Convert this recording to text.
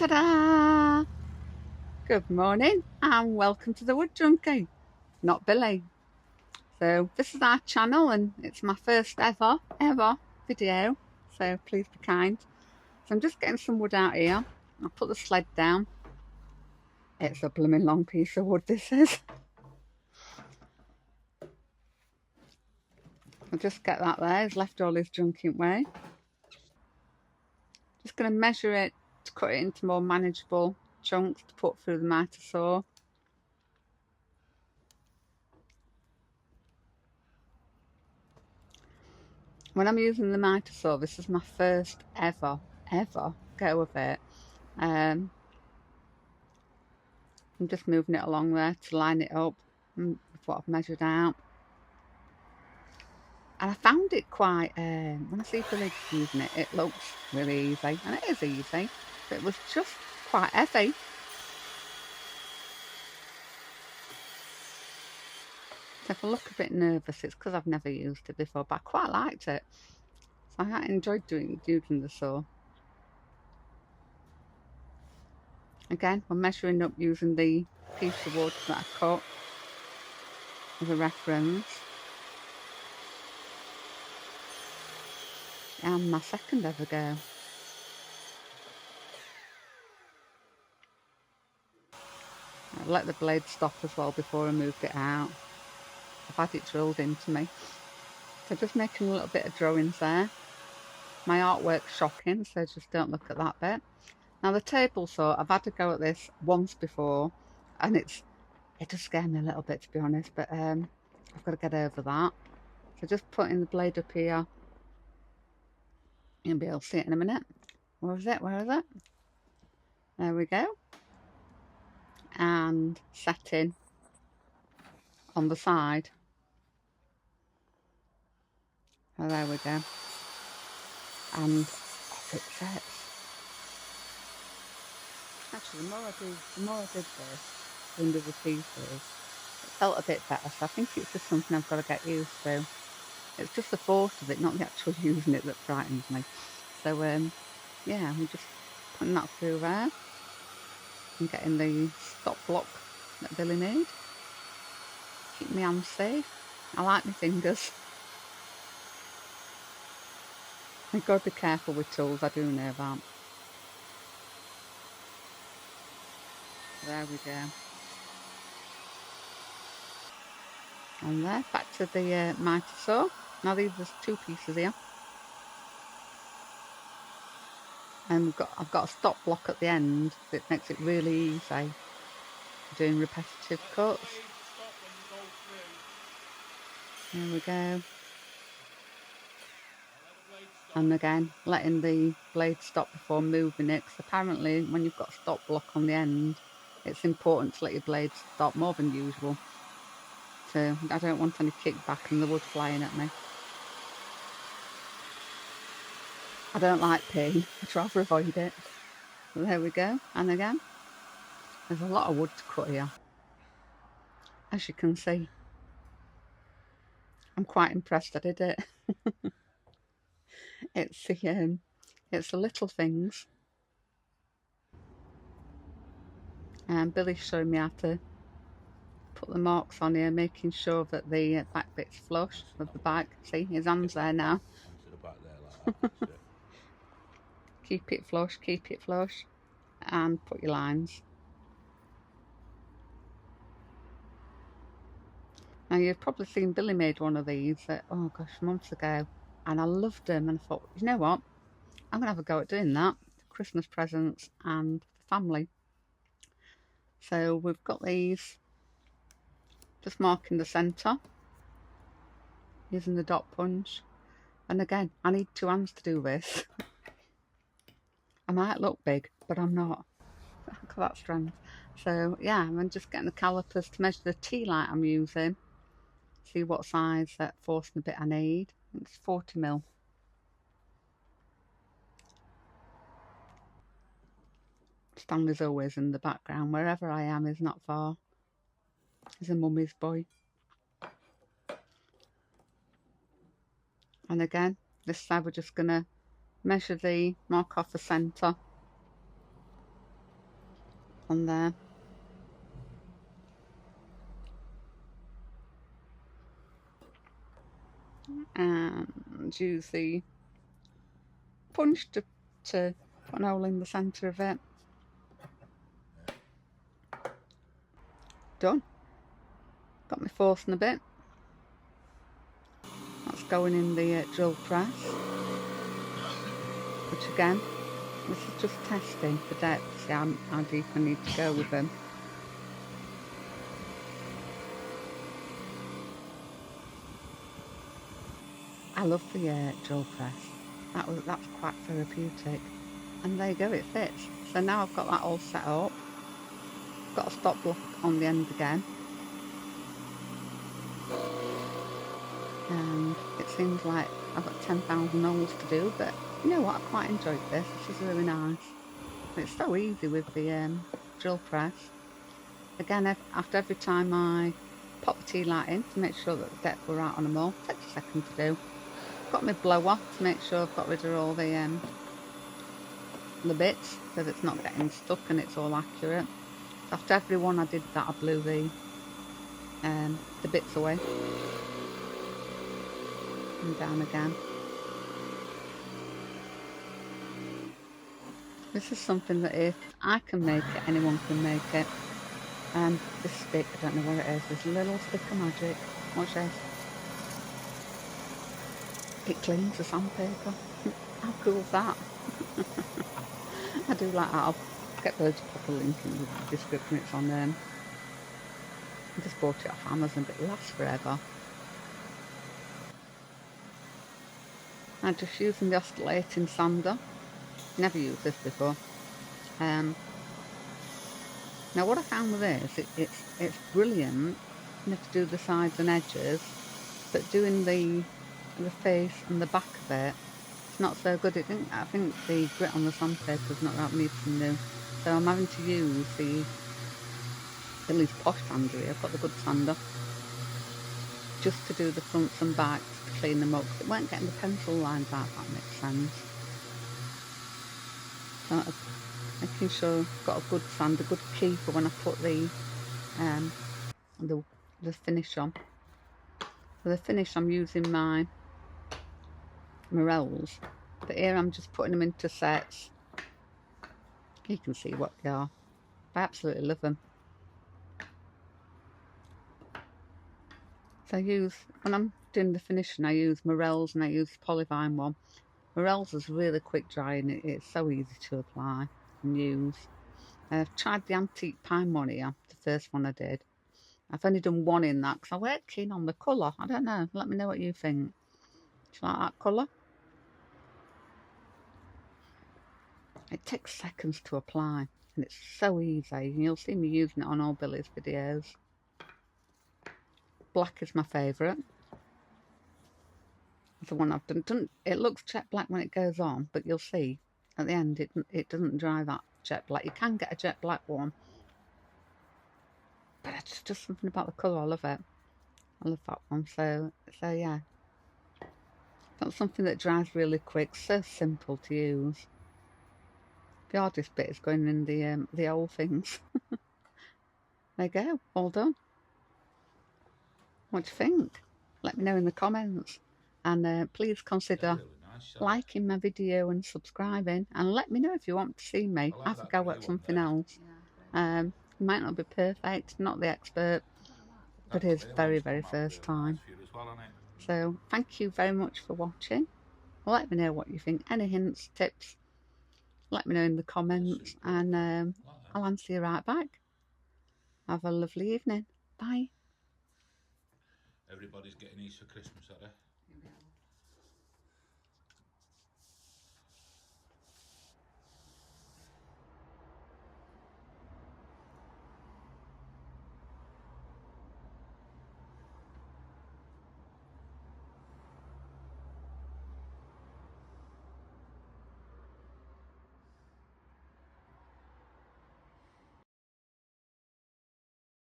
Ta-da! Good morning and welcome to the Wood Junkie, not Billy. So this is our channel and it's my first ever video, so please be kind. So I'm just getting some wood out here. I'll put the sled down. It's a blooming long piece of wood this is. I'll just get that there, he's left all his junk in way. Just going to measure it to cut it into more manageable chunks to put through the miter saw. When I'm using the miter saw, this is my first ever go of it. I'm just moving it along there to line it up with what I've measured out. And I found it quite, when I see Billy using it, it looks really easy. And it is easy, but it was just quite heavy. So if I look a bit nervous, it's because I've never used it before, but I quite liked it. So I enjoyed using the saw. Again, we're measuring up using the piece of wood that I cut as a reference. And my second ever go. I let the blade stop as well before I moved it out. I've had it drilled into me. So just making a little bit of drawings there. My artwork's shocking, so just don't look at that bit. Now the table saw, I've had to go at this once before, and it does scare me a little bit, to be honest, but I've got to get over that. So just putting the blade up here. You'll be able to see it in a minute. Where is it? Where is it? There we go. And setting on the side. Oh, there we go. And off it sets. Actually, the more I did this under the pieces, it felt a bit better. So I think it's just something I've got to get used to. It's just the force of it, not the actual using it, that frightens me. So yeah, I'm just putting that through there and getting the stop block that Billy needs. Keep my hands safe. I like my fingers. You've got to be careful with tools, I do know that. There we go. And there, back to the miter saw. Now there's two pieces here. And I've got a stop block at the end that makes it really easy doing repetitive cuts. There we go. And again, letting the blade stop before moving it, because apparently when you've got a stop block on the end, it's important to let your blade stop more than usual. So I don't want any kickback and the wood flying at me. I don't like pain, I'd rather avoid it. So there we go, and again, there's a lot of wood to cut here. As you can see, I'm quite impressed I did it. It's the little things. And Billy's showing me how to put the marks on here, making sure that the back bit's flush with the back. See, his hand's there now. Keep it flush, and put your lines. Now you've probably seen Billy made one of these, oh gosh, months ago, and I loved them, and I thought, you know what, I'm going to have a go at doing that, Christmas presents and the family. So we've got these, just marking the centre, using the dot punch, and again, I need two hands to do this. I might look big, but I'm not. Look at that strength. So yeah, I'm just getting the calipers to measure the tea light I'm using. See what size that forcing bit I need. It's 40mm. Stanley's always in the background. Wherever I am is not far. He's a mummy's boy. And again, this side we're just going to measure the mark off the centre. on there. And use the punch to put an hole in the centre of it. Done. Got my forcing a bit. That's going in the drill press. Which again, this is just testing the depth, see how deep I need to go with them. I love the drill press. That's quite therapeutic. And there you go, it fits. So now I've got that all set up. Got a stop block on the end again. And it seems like I've got 10,000 holes to do, but you know what, I quite enjoyed this. This is really nice. It's so easy with the drill press. Again, after every time I pop the tea light in to make sure that the depth were right on them all. Takes a second to do. Got my blower to make sure I've got rid of all the bits so that it's not getting stuck and it's all accurate. So after every one I did that, I blew the bits away. And down again. This is something that if I can make it, anyone can make it. And this stick, I don't know what it is, this little stick of magic. Watch this. It cleans the sandpaper. How cool is that? I do like that. I'll get those to pop a link in the description. It's on I just bought it off Amazon, but it lasts forever. I'm just using the oscillating sander. Never used this before. Now what I found with this, it's brilliant, you have to do the sides and edges, but doing the face and the back of it, it's not so good. I think the grit on the sandpaper is not that needs to new. So I'm having to use the least posh sander here. I've got the good sander, just to do the fronts and backs, to clean them up. It weren't getting the pencil lines out, if that makes sense. So making sure I've got a good sand, a good keeper when I put the finish on. For the finish I'm using my morels, but here I'm just putting them into sets. You can see what they are. I absolutely love them. So when I'm doing the finishing, I use morels and I use the polyvine one. Morels is really quick drying, it's so easy to apply and use. I've tried the antique pine one here, the first one I did. I've only done one in that because I weren't keen on the colour. I don't know, let me know what you think. Do you like that colour? It takes seconds to apply and it's so easy, and you'll see me using it on all Billy's videos. Black is my favourite. The one I've done. It looks jet black when it goes on, but you'll see at the end it doesn't dry that jet black. You can get a jet black one, but it's just something about the colour. I love it. I love that one. So yeah, that's something that dries really quick. So simple to use. The hardest bit is going in the old things. There you go, all done. What do you think? Let me know in the comments, and please consider liking my video and subscribing, and let me know if you want to see me have a go at something else. It might not be perfect, not the expert, but it is very first time. So thank you very much for watching. Let me know what you think. Any hints, tips, let me know in the comments, and I'll answer you right back. Have a lovely evening. Bye. Everybody's getting these for Christmas.